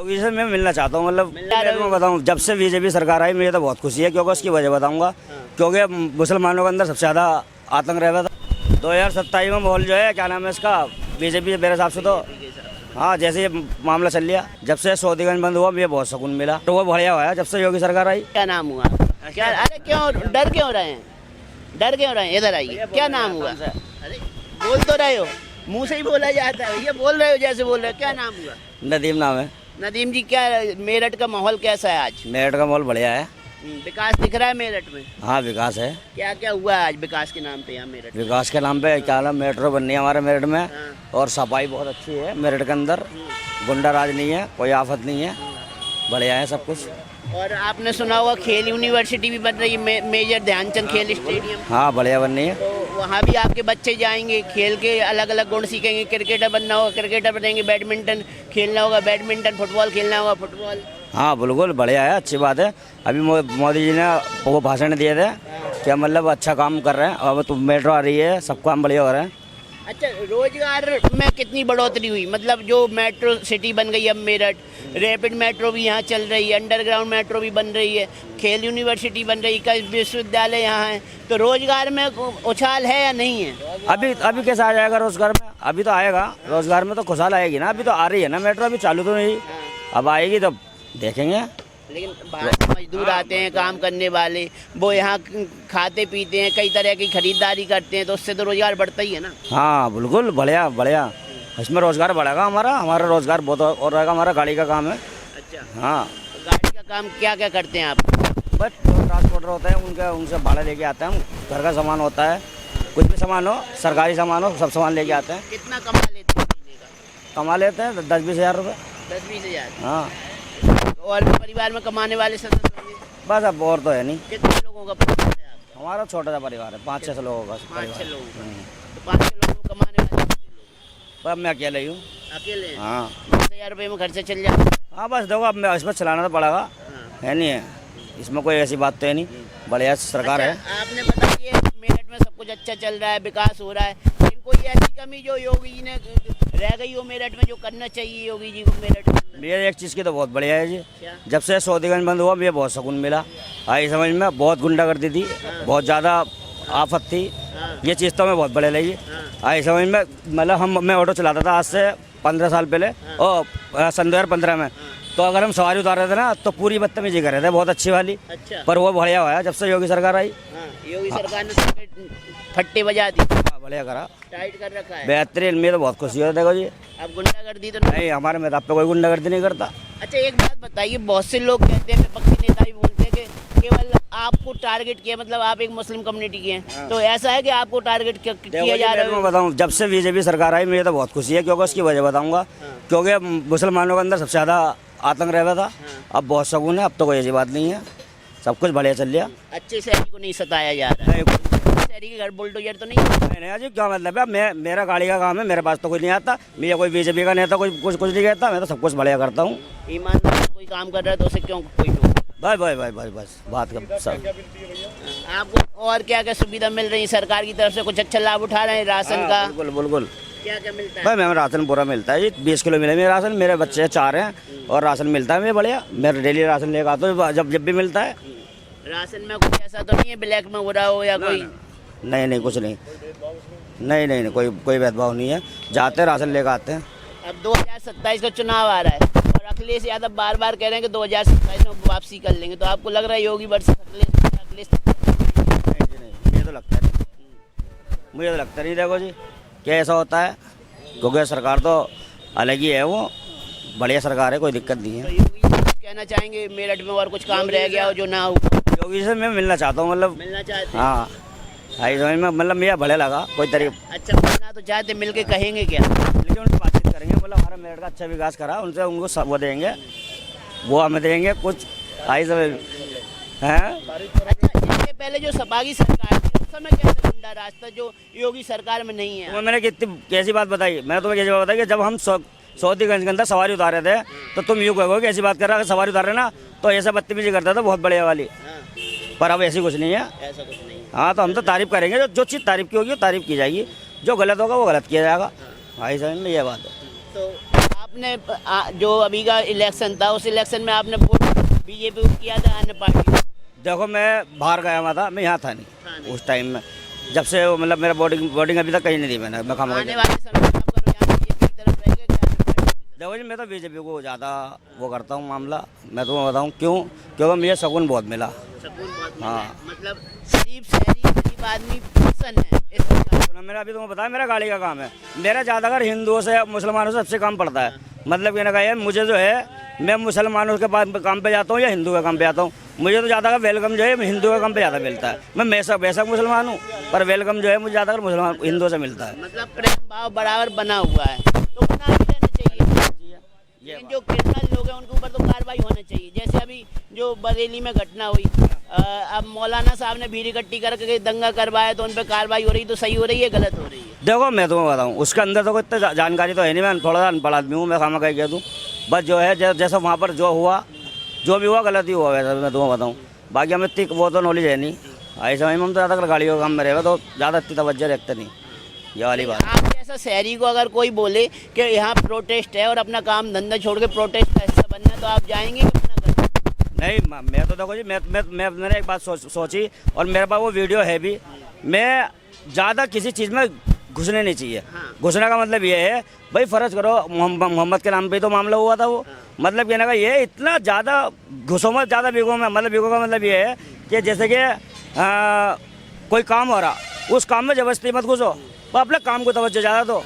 योगी से मैं मिलना चाहता हूँ। मतलब मैं बताऊँ, जब से बीजेपी सरकार आई मुझे तो बहुत खुशी है, क्योंकि उसकी वजह बताऊंगा। क्योंकि मुसलमानों के अंदर सबसे ज़्यादा आतंक रहता था। 2027 में माहौल जो है, क्या नाम है इसका, बीजेपी मेरे हिसाब से तो हाँ, जैसे ये मामला चल लिया, जब से सऊदीगंज बंद हुआ मुझे बहुत सुकून मिला, तो वो बढ़िया हुआ है जब से योगी सरकार आई। क्या नाम हुआ? क्या? अरे क्यों डर क्यों रहे हैं? डर क्यों रहे हैं? इधर आइए। क्या नाम हुआ? अरे बोल तो रहे हो, मुंह से ही बोला जाता है। ये बोल रहे हो जैसे बोल रहे हो। क्या नाम हुआ? नदीम नाम है। नदीम जी, क्या मेरठ का माहौल कैसा है आज? मेरठ का माहौल बढ़िया है। विकास दिख रहा है मेरठ में? हाँ, विकास है। क्या क्या हुआ है आज विकास के नाम पे यहाँ मेरठ में? विकास के नाम पे क्या नाम, मेट्रो बननी है हमारे मेरठ में, हाँ। और सफाई बहुत अच्छी है मेरठ के अंदर। गुंडा राज नहीं है, कोई आफत नहीं है, बढ़िया है सब कुछ। और आपने सुना होगा खेल यूनिवर्सिटी भी बन रही है, मेजर ध्यानचंद खेल स्टेडियम। हाँ, बढ़िया बननी है। तो वहाँ भी आपके बच्चे जाएंगे, खेल के अलग अलग गुण सीखेंगे। क्रिकेटर बनना होगा क्रिकेटर बनेंगे, बैडमिंटन खेलना होगा बैडमिंटन, फुटबॉल खेलना होगा फुटबॉल। हाँ बिल्कुल, बढ़िया है, अच्छी बात है। अभी मोदी जी ने वो भाषण दिए थे कि मतलब अच्छा काम कर रहे हैं, और तो मेट्रो आ रही है, सब काम बढ़िया हो रहे हैं। अच्छा, रोजगार में कितनी बढ़ोतरी हुई? मतलब जो मेट्रो सिटी बन गई अब मेरठ, रैपिड मेट्रो भी यहाँ चल रही है, अंडरग्राउंड मेट्रो भी बन रही है, खेल यूनिवर्सिटी बन रही है, कई विश्वविद्यालय यहाँ है, तो रोजगार में उछाल है या नहीं है? अभी कैसा आ जाएगा रोजगार में? अभी तो आएगा, रोजगार में तो खुशहाल आएगी ना। अभी तो आ रही है ना मेट्रो, अभी चालू तो नहीं, अब आएगी तो देखेंगे। लेकिन बाहर से मजदूर आते हैं काम करने वाले, वो यहाँ खाते पीते हैं, कई तरह की खरीदारी करते हैं, तो उससे तो रोजगार बढ़ता ही है ना। हाँ बिल्कुल, बढ़िया बढ़िया, इसमें रोजगार बढ़ेगा हमारा रोजगार बहुत और रहेगा। हमारा गाड़ी का काम है। अच्छा, हाँ, तो गाड़ी का काम क्या क्या करते हैं आप? बस जो ट्रांसपोर्टर होते हैं उनसे भाड़ा लेके आते हैं हम। घर का सामान होता है, कुछ भी सामान हो, सरकारी सामान हो, सब सामान लेके आते हैं। कितना कमा लेते हैं महीने का? कमा लेते हैं 10-20 हज़ार रुपये। 10-20 हज़ार? हाँ। और परिवार में कमाने वाले सदस्य होंगे? बस अब और तो है नहीं। कितने लोगों का परिवार है आपका? हमारा छोटा सा परिवार है, 5-6 लोगों का 5-6 लोगों का। हम्म। तो 5-6 लोगों को कमाने वाले कितने लोग? पर अब मैं अकेले ही हूँ। अकेले हैं? हाँ। 10,000 रुपये में खर्चा चल जाता? हाँ बस देखो, अब मैं इसमें चलाना तो पड़ेगा, हाँ। है नहीं है, इसमें कोई ऐसी बात तो है नहीं, बढ़िया सरकार है। अच्छा, आपने बता दिया मेरठ में सब कुछ अच्छा चल रहा है, विकास हो रहा है, लेकिन कोई ऐसी कमी जो योगी जी ने रह गई हो मेरठ में, जो करना चाहिए योगी जी को मेरठ में? ये एक चीज़ की तो बहुत बढ़िया है जी, क्या? जब से सऊदीगंज बंद हुआ मुझे बहुत सुकून मिला। आई समझ में, बहुत गुंडागर्दी थी, बहुत ज़्यादा आफत थी, ये चीज़ तो हमें बहुत बढ़िया लगी। आई समझ में, मतलब मैं ऑटो चलाता था आज से 15 साल पहले, और सन 2015 में, तो अगर हम सवारी उतार रहे थे ना तो पूरी बदतमीजी कर रहे थे, बहुत अच्छी वाली। अच्छा। पर वो बढ़िया हुआ है जब से योगी सरकार आई। योगी सरकार ने सबके फट्टे बजा दी, हाँ, बढ़िया करा, टाइट कर रखा है। बेहतरीन, में तो बहुत खुशी है। देखो जी, अब गुंडागर्दी तो नहीं? नहीं, हमारे मेदाब पे कोई गुंडागर्दी नहीं करता। अच्छा, एक बात बताइए, बहुत से लोग कहते हैं, विपक्षी नेता भी बोलते हैं कि केवल आपको टारगेट किया, मतलब आप एक मुस्लिम कम्युनिटी के हैं, तो ऐसा है कि आपको टारगेट किया जा रहा है? मैं बताऊँ, जब से बीजेपी सरकार आई मुझे तो बहुत खुशी है, क्योंकि उसकी वजह बताऊंगा। क्योंकि मुसलमानों के अंदर सबसे ज़्यादा आतंक रहता था, अब बहुत सुकून है, अब तो कोई ऐसी बात नहीं है, सब कुछ बढ़िया चल रहा। अच्छे शहरी को नहीं सताया जा रहा है? शहरी के घर बुलडोजर तो नहीं? नहीं जी, क्या मतलब है, मेरा गाड़ी का काम है, मेरे पास तो कुछ नहीं आता, मैं कोई बीजेपी का नेता कुछ नहीं कहता, मैं तो सब कुछ बढ़िया करता हूँ। ईमानदार कोई काम कर रहा है तो उसे क्यों कोई टोके? बस बात का सब। आपको और क्या क्या सुविधा मिल रही है सरकार की तरफ से? कुछ अच्छा लाभ उठा रहे हैं राशन का? बिल्कुल। क्या क्या मिलता है? भाई मैं राशन पूरा मिलता है जी, 20 किलो मिले मेरा राशन, मेरे बच्चे 4 हैं, और राशन मिलता है, मैं बढ़िया, मेरा डेली राशन लेकर आता हूँ जब भी मिलता है। राशन में कुछ ऐसा तो नहीं है ब्लैक में हो रहा हो या कोई? नहीं, कुछ नहीं, नहीं, कोई भेदभाव नहीं है, जाते राशन लेकर आते हैं। अब 2027 का चुनाव आ रहा है, और अखिलेश यादव बार बार कह रहे हैं कि 2027 में वापसी कर लेंगे, तो आपको लग रहा है योगी वर्सेस अखिलेश? नहीं, मुझे तो लगता नहीं, देखो जी क्या ऐसा होता है, क्योंकि सरकार तो अलग ही है, वो बढ़िया सरकार है, कोई दिक्कत नहीं है। तो योगी जी कुछ कहना चाहेंगे मेरठ में, और कुछ काम रह गया हो जो ना हो? योगी से मैं मिलना चाहता हूँ, मतलब मिलना चाहते हैं? हाँ, आई समझ में, मतलब मुझे बढ़िया लगा कोई तरीका। अच्छा, मिलना तो चाहते, मिलके कहेंगे क्या? लेकिन उनसे बातचीत करेंगे, मतलब हमारा मेरठ का अच्छा विकास करा, उनसे उनको सब वो देंगे, वो हमें देंगे कुछ, आई समझ हैं। इसके पहले जो सपा की सरकार थी, उस समय कैसे गुंडा राज था जो योगी सरकार में नहीं है? मैंने कितनी कैसी बात बताई, मैंने तुम्हें कैसी बात बताई कि जब हम सऊदीगंज के अंदर सवारी उतारे थे, तो तुम यूँ कहोगे कैसी बात कर रहा है, सवारी उतार रहे ना, तो ऐसा बदतमीजी करता था बहुत बढ़िया वाली, पर अब ऐसी कुछ नहीं है। ऐसा कुछ नहीं। हाँ, तो हम तो तारीफ करेंगे, जो चीज़ तारीफ की होगी वो तारीफ की जाएगी, जो गलत होगा वो गलत किया जाएगा। भाई समझ में ये बात है। तो आपने जो अभी का इलेक्शन था उस इलेक्शन में आपने वोट बीजेपी को किया था अन्य पार्टी को? देखो मैं बाहर गया हुआ था, मैं यहाँ था नहीं उस टाइम में, जब से मतलब मेरा बोर्डिंग अभी तक कहीं नहीं दी मैंने। मैं खामा आने वाले समय में आपका रुझान बीजेपी की तरफ रहेगा कि अन्य पार्टी की तरफ? देखो जी, मैं तो बीजेपी को ज़्यादा वो करता हूँ मामला। मैं तुम्हें बताऊँ क्यों, क्योंकि मुझे सुकून बहुत मिला। सुकून बहुत मिला हाँ। है। मतलब गरीब शहरी गरीब आदमी प्रसन्न है इस सरकार से। सुना, मेरा अभी तुम्हें बताया मेरा गाड़ी का काम है। मेरा ज़्यादातर हिंदुओं से मुसलमानों से सबसे कम पड़ता है। मतलब कहने का ये मुझे जो है, मैं मुसलमानों के पास काम पे जाता हूँ या हिंदू के काम पे जाता हूँ, मुझे तो ज़्यादा वेलकम जो है हिंदू के काम पे ज़्यादा मिलता है। मैं बेशक मुसलमान हूँ, पर वेलकम जो है मुझे ज़्यादातर मुसलमान हिंदुओं से मिलता है। मतलब प्रेम भाव बराबर बना हुआ है तो बना भी रहना चाहिए। लेकिन जो क्रिमिनल लोग हैं उनके ऊपर तो कार्रवाई होनी चाहिए। जैसे अभी जो बरेली में घटना हुई, अब मौलाना साहब ने भीड़ इकट्ठी करके दंगा करवाया तो उन पर कार्रवाई हो रही, तो सही हो रही है गलत हो रही है? देखो मैं तुम्हें बताऊँ, उसके अंदर तो कोई इतना जानकारी तो है नहीं, मैं थोड़ा सा अनपढ़ आदमी हूँ, मैं खामा कह दूँ। बस जो है जैसा वहाँ पर जो हुआ, जो भी हुआ गलत ही हुआ, वैसा मैं तुम्हें बताऊँ। बाकी हमें इतनी वो तो नॉलेज है नहीं, ऐसे में हम तो ज़्यादा गाड़ियों का काम में रहेगा तो ज़्यादा इतनी तवज्जो रखते नहीं, ये वाली बात। आप जैसा शहरी को अगर कोई बोले कि यहाँ प्रोटेस्ट है और अपना काम धंधा छोड़ के प्रोटेस्ट का हिस्सा बनना है, तो आप जाएंगे कि मना करेंगे? नहीं, मैं तो देखो जी, मैंने एक बात सोची और मेरे पास वो वीडियो है भी। मैं ज़्यादा किसी चीज़ में घुसने नहीं चाहिए। घुसने का मतलब ये है भाई, फ़र्ज करो मोहम्मद के नाम पे तो मामला हुआ था वो। मतलब कहने का ये इतना ज़्यादा घुसो मत, ज़्यादा भिगो में, मतलब भिगो का मतलब ये है कि जैसे कि कोई काम हो रहा, उस काम में ज़बरदस्ती मत घुसो, वो अपने काम को तवज्जो ज़्यादा दो,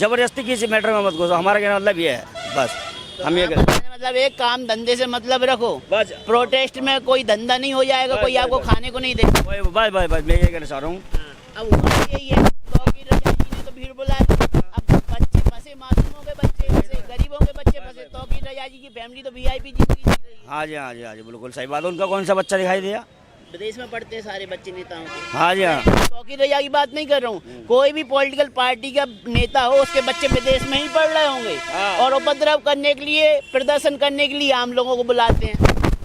ज़बरदस्ती किसी मैटर में मत घुसो। हमारा कहना मतलब ये है, बस हम ये कहते हैं। मतलब एक काम धंधे से मतलब रखो, बस प्रोटेस्ट में कोई धंधा नहीं हो जाएगा, कोई आपको खाने को नहीं देगा। बस मैं ये कहना चाह रहा हूँ। अब हुआ यही है, तौकीर रजा जी ने तो भीड़ बुला दी। अब बच्चे फंसे, मासूमों के बच्चे फंसे, गरीबों के बच्चे फंसे। तौकीर रजा जी की फैमिली तो वीआईपी जिंदगी जी रही है। हाँ जी, हाँ जी, हाँ जी, बिल्कुल सही बात है। उनका कौन सा बच्चा दिखाई दिया? विदेश में पढ़ते हैं सारे बच्चे नेताओं के। हाँ जी, हाँ। तौकीर रजा की बात नहीं कर रहा हूँ, कोई भी पॉलिटिकल पार्टी का नेता हो, उसके बच्चे विदेश में ही पढ़ रहे होंगे और उपद्रव करने के लिए, प्रदर्शन करने के लिए आम लोगों को बुलाते हैं।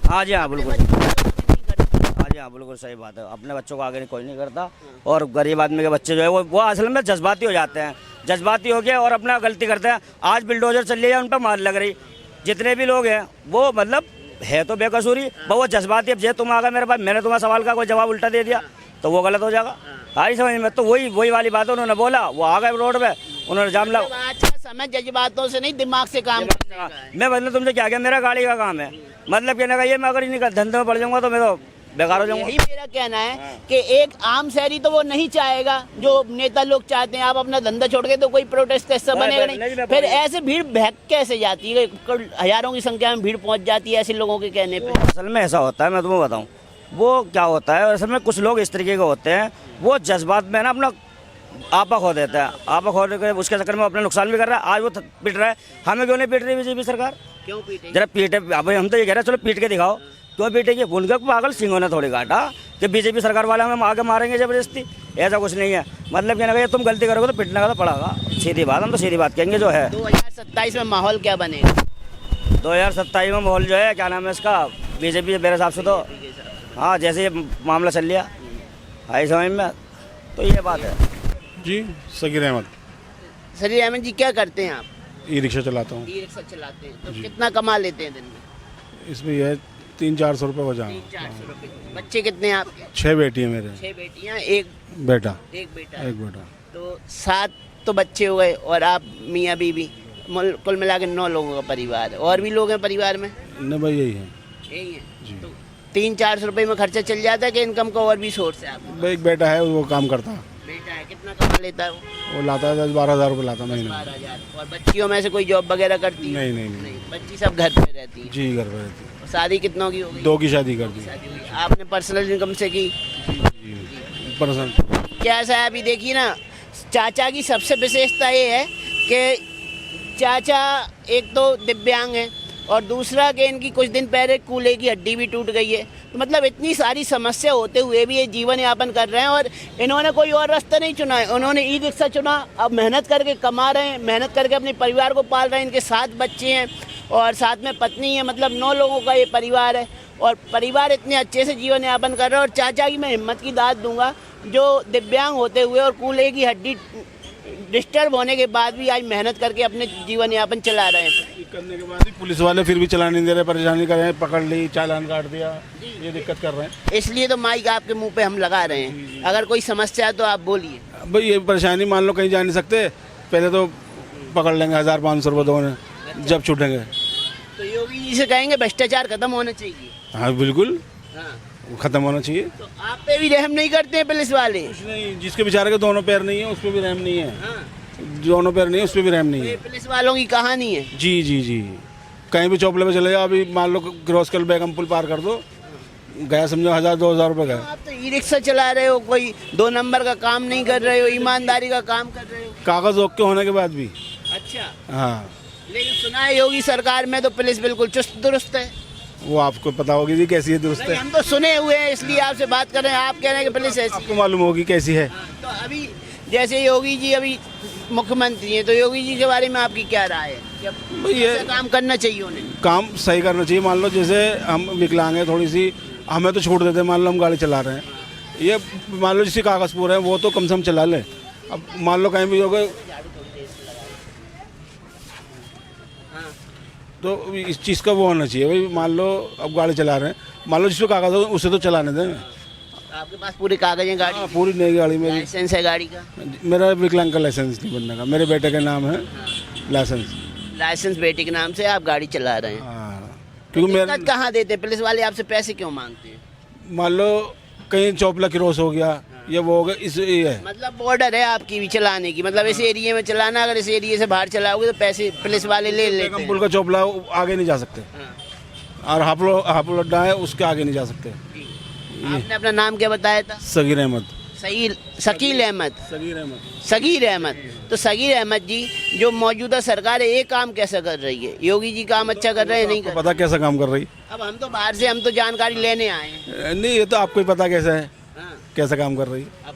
हाँ जी, हाँ, बिल्कुल। हाँ जी, हाँ, बिल्कुल सही बात है। अपने बच्चों को आगे कोई नहीं करता, और गरीब आदमी के बच्चे जो है वो असल में जज्बाती हो जाते हैं, जज्बाती हो गए और अपना गलती करते हैं। आज बिल्डोजर चल रही है, उन पर मार लग रही, जितने भी लोग हैं वो मतलब है तो बेकसूरी, वो जज्बाती। अब जे तुम आ गए मेरे पास, मैंने तुम्हारा सवाल का कोई जवाब उल्टा दे दिया तो वो गलत हो जाएगा। आई समझ में? तो वही वाली बात है, उन्होंने बोला, वो आ गए रोड पे, उन्होंने जाम लगा। आज का समय जज्बातों से नहीं, दिमाग से काम करने का है। मैं मतलब तुमसे क्या, मेरा गाड़ी का काम है, मतलब कहने का ये, मैं अगर इन्हीं धंधे में पड़ जाऊंगा तो मैं तो बेकार हो जाऊंगा। यही मेरा कहना है कि एक आम शहरी तो वो नहीं चाहेगा जो नेता लोग चाहते हैं। आप अपना धंधा छोड़ के तो कोई प्रोटेस्ट का हिस्सा बनेगा नहीं। फिर ऐसे भीड़ बहक कैसे जाती है, हजारों की संख्या में भीड़ पहुंच जाती है ऐसे लोगों के कहने पे? असल में ऐसा होता है, मैं तुम्हें बताऊं वो क्या होता है। असल में कुछ लोग इस तरीके के होते हैं, वो जज्बात में ना अपना आपा खो देता है, आपा खो के उसके चक्कर में अपना नुकसान भी कर रहा है। आज वो पीट रहा है, हमें क्यों नहीं पीट रही बीजेपी सरकार? क्यों पीटे? जरा पीटे, अभी हम तो ये कह रहे हैं चलो पीट के दिखाओ, क्यों पीटेगी? उनका पागल सिंहों ने थोड़ी काटा कि बीजेपी सरकार वाले हमें आगे मारेंगे जबरदस्ती, ऐसा कुछ नहीं है। मतलब कहना है तुम गलती करोगे तो पिटने का तो पड़ेगा, सीधी बात। हम तो सीधी बात कहेंगे जो है। 2027 में माहौल क्या बनेगा? 2027 में माहौल जो है, क्या नाम है इसका, बीजेपी मेरे हिसाब से तो हाँ, जैसे ये मामला चल लिया आई समझ में, तो ये बात है जी। सकीर अहमद, सलीम अहमद जी क्या करते हैं आप? ई रिक्शा चलाता हूँ। ई रिक्शा चलाते हैं, तो कितना कमा लेते हैं दिन में? इसमें यह 300-400 रुपये बचा। 300-400 रुपए। बच्चे कितने हैं आपके? 6 बेटी है मेरे। 6 बेटियां, एक बेटा। बेटा। एक बेटा। तो 7 तो बच्चे हो गए और आप मियाँ बीवी, कुल मिला के 9 लोगों का परिवार है। और भी लोग हैं परिवार में? नहीं भाई, यही है। यही है जी। तो 300-400 रुपए में खर्चा चल जाता है कि इनकम का और भी सोर्स है आपका? भाई एक बेटा है, वो काम करता है, बेटा है, कितना कमा लेता है वो? वो लाता है 10-12 हज़ार रुपये लाता महीने में। 12,000। और बच्चियों में से कोई जॉब वगैरह करती है? नहीं। बच्ची सब घर पे रहती है। जी, घर पर रहती है। शादी कितनों की हो गई? 2 की शादी कर दी। शादी हुई। आपने पर्सनल इनकम से की? परसेंट। क्या ऐसा है, अभी देखिए ना, चाचा की सबसे विशेषता ये है कि चाचा एक तो दिव्यांग है और दूसरा कि इनकी कुछ दिन पहले कूल्हे की हड्डी भी टूट गई है। तो मतलब इतनी सारी समस्या होते हुए भी ये जीवन यापन कर रहे हैं और इन्होंने कोई और रास्ता नहीं चुना है। उन्होंने ई रिक्शा चुना, अब मेहनत करके कमा रहे हैं, मेहनत करके अपने परिवार को पाल रहे हैं। इनके 7 बच्चे हैं और साथ में पत्नी है, मतलब 9 लोगों का ये परिवार है और परिवार इतने अच्छे से जीवन यापन कर रहा है। और चाचा की मैं हिम्मत की दाद दूंगा जो दिव्यांग होते हुए और कूल्हे की हड्डी डिस्टर्ब होने के बाद भी आज मेहनत करके अपने जीवन यापन चला रहे हैं। करने के बाद भी पुलिस वाले फिर भी चलाने नहीं दे रहे, परेशानी कर रहे हैं, पकड़ ली, चालान काट दिया, ये दिक्कत कर रहे हैं। इसलिए तो माइक आपके मुंह पे हम लगा रहे हैं, अगर कोई समस्या है तो आप बोलिए। भाई ये परेशानी, मान लो कहीं जा नहीं सकते, पहले तो पकड़ लेंगे 1500 रुपये दोनों, जब छूटेंगे। तो योगी जी से कहेंगे भ्रष्टाचार खत्म होना चाहिए। हाँ बिल्कुल हाँ। खत्म होना चाहिए। तो आप पे भी रहम नहीं करते हैं पुलिस वाले? कुछ नहीं, जिसके बेचारे के दोनों पैर नहीं है उस पर भी रहम नहीं है। हाँ। दोनों पैर नहीं है उस पर भी रहम नहीं तो है। ये पुलिस वालों की कहानी है। जी जी जी, कहीं भी चौपले पे चले जाओ, अभी मान लो क्रॉस कर बेगम पुल पार कर दो, गया समझो 1000-2000 रुपये गया। आप तो ई रिक्शा चला रहे हो, कोई 2 नंबर का काम नहीं कर रहे हो, ईमानदारी का काम कर रहे हो। कागज ओके होने के बाद भी। अच्छा। हाँ, लेकिन सुना है योगी सरकार में तो पुलिस बिल्कुल चुस्त दुरुस्त है। वो आपको पता होगी जी कैसी है, दुरुस्त नहीं, है। हम तो सुने हुए हैं इसलिए आपसे बात कर रहे हैं। आप कह रहे हैं कि पुलिस ऐसी आपको मालूम होगी कैसी है। है। तो अभी जैसे योगी जी अभी मुख्यमंत्री हैं, तो योगी जी के बारे में आपकी क्या राय है? भाई ये कैसा काम करना चाहिए उन्हें? काम सही करना चाहिए। मान लो जैसे हम विकलांग हैं, थोड़ी सी हमें तो छूट देते हैं, मान लो हम गाड़ी चला रहे हैं, ये मान लो जिसके कागज पूरे हैं वो तो कम से कम चला ले। अब मान लो कहीं भी हो गए तो इस चीज़ का वो होना चाहिए। भाई मान लो अब गाड़ी चला रहे हैं, मान लो जिसको कागज हो उसे तो चलाने दें। आपके पास पूरे कागज हैं गाड़ी? हाँ, पूरी नई गाड़ी मेरी। लाइसेंस है गाड़ी का? मेरा विकलांग का लाइसेंस नहीं बनने का, मेरे बेटे के नाम है लाइसेंस। लाइसेंस बेटे के नाम से आप गाड़ी चला रहे हैं। हाँ, क्योंकि मेरा दिक्कत कहाँ देते हैं पुलिस वाले? आपसे पैसे क्यों मांगते हैं? मान लो कहीं चौपला क्रॉस हो गया या वो हो गया, इस ये है। मतलब बॉर्डर है आपकी भी चलाने की, मतलब इस एरिया में चलाना, अगर इस एरिया से बाहर चलाओगे तो पैसे पुलिस वाले ले लेते बेगम हैं। पुल का चौपला आगे नहीं जा सकते, हाँ। और हापुड़ अड्डा है उसके आगे नहीं जा सकते। आपने अपना नाम क्या बताया था? सगीर अहमद। शकील अहमद। सगीर अहमद। सगीर अहमद। तो सगीर अहमद जी, जो मौजूदा सरकार है ये काम कैसा कर रही है? योगी जी काम अच्छा कर रहे हैं नहीं कर? पता कैसा काम कर रही? अब हम तो बाहर से, हम तो जानकारी लेने आए हैं। नहीं, ये तो आपको ही पता कैसा है, हाँ। कैसा काम कर रही। अब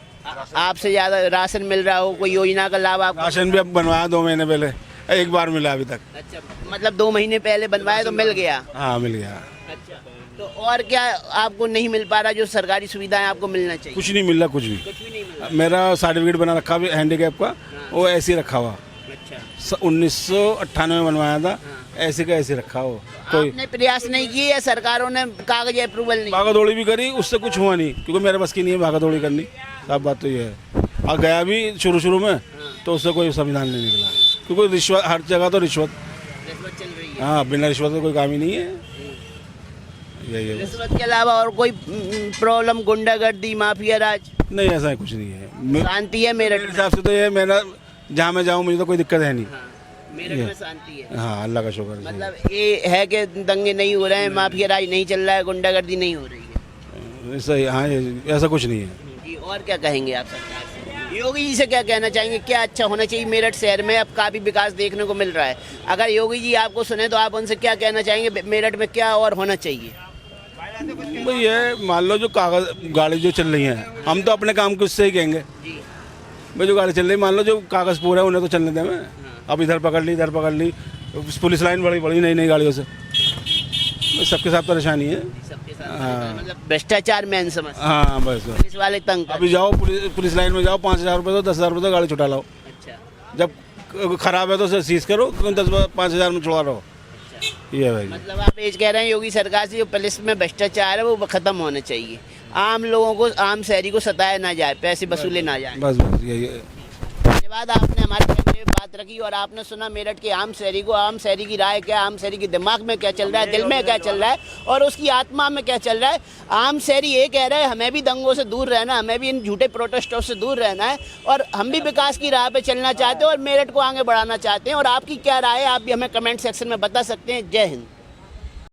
आपसे ज़्यादा राशन मिल रहा हो, कोई योजना का लाभ आपको? राशन भी अब बनवाया 2 महीने पहले, एक बार मिला अभी तक। अच्छा, मतलब 2 महीने पहले बनवाया तो मिल गया? हाँ मिल गया। अच्छा, तो और क्या आपको नहीं मिल पा रहा जो सरकारी सुविधाएं आपको मिलना चाहिए? कुछ नहीं मिल रहा, कुछ भी। कुछ भी नहीं मिल रहा। मेरा सर्टिफिकेट बना रखा भी हैंडीकैप का, वो ऐसे ही रखा हुआ। अच्छा। 1998 में बनवाया था, ऐसे का ऐसे रखा हो। कोई आपने प्रयास नहीं किए या सरकारों ने कागज अप्रूवल नहीं? भागा दौड़ी भी करी, उससे कुछ हुआ नहीं, क्योंकि मेरे बस की नहीं है भागा दौड़ी करनी। साफ बात तो ये है। और गया भी शुरू में तो उससे कोई संविधान नहीं निकला, क्योंकि रिश्वत हर जगह तो रिश्वत रिश्वत चल रही है। हाँ, बिना रिश्वत का कोई काम ही नहीं है। यही है। रिश्वत के अलावा और कोई प्रॉब्लम? गुंडागर्दी, माफिया राज? नहीं, ऐसा कुछ नहीं है। शांति है मेरठ मेरे में? हिसाब से तो ये मेरा जहाँ मैं जाऊँ मुझे तो कोई दिक्कत है नहीं। हाँ, मेरठ में शांति है। हाँ, अल्लाह का शुक्र है। मतलब ये है कि दंगे नहीं हो रहे हैं, माफिया राज नहीं चल रहा है, गुंडागर्दी नहीं हो रही है? सही, हाँ, ऐसा कुछ नहीं है। जी, और क्या कहेंगे आप सरकार से? योगी जी से क्या कहना चाहेंगे? क्या अच्छा होना चाहिए मेरठ शहर में? अब काफ़ी विकास देखने को मिल रहा है। अगर योगी जी आपको सुने तो आप उनसे क्या कहना चाहेंगे? मेरठ में क्या और होना चाहिए? भाई ये मान लो जो कागज गाड़ी जो चल रही है, हम तो अपने काम को उससे ही कहेंगे। जी। भाई जो गाड़ी चल रही है, मान लो जो कागज पूरा है उन्हें तो चलने दें। मैं अब इधर पकड़ ली, इधर पकड़ ली, पुलिस लाइन बड़ी बड़ी नई गाड़ियों से, सबके साथ परेशानी है। सबके साथ मतलब भ्रष्टाचार मेन समस्या। हाँ बस। पुलिस वाले तंग कर- अभी जाओ पुलिस लाइन में जाओ, 5000 रुपये दो, 10,000 रुपये गाड़ी छुटा लाओ। अच्छा। जब खराब है तो उसे सीज करो, 5,000 में छुड़ा रहो। ये है भाई। मतलब आप ये कह रहे हैं योगी सरकार से जो पुलिस में भ्रष्टाचार है वो खत्म होना चाहिए, आम लोगों को, आम शहरी को सताया ना जाए, पैसे वसूले ना जाए। बस यही है। धन्यवाद, आपने हमारे कैमरे में बात रखी और आपने सुना मेरठ के आम शहरी को, आम शहरी की राय क्या, आम शहरी के दिमाग में क्या चल रहा है, दिल में क्या चल रहा है और उसकी आत्मा में क्या चल रहा है। आम शहरी ये कह रहा है हमें भी दंगों से दूर रहना, हमें भी इन झूठे प्रोटेस्टों से दूर रहना है और हम भी विकास की राह पे चलना चाहते हैं और मेरठ को आगे बढ़ाना चाहते हैं। और आपकी क्या राय है आप भी हमें कमेंट सेक्शन में बता सकते हैं। जय हिंद।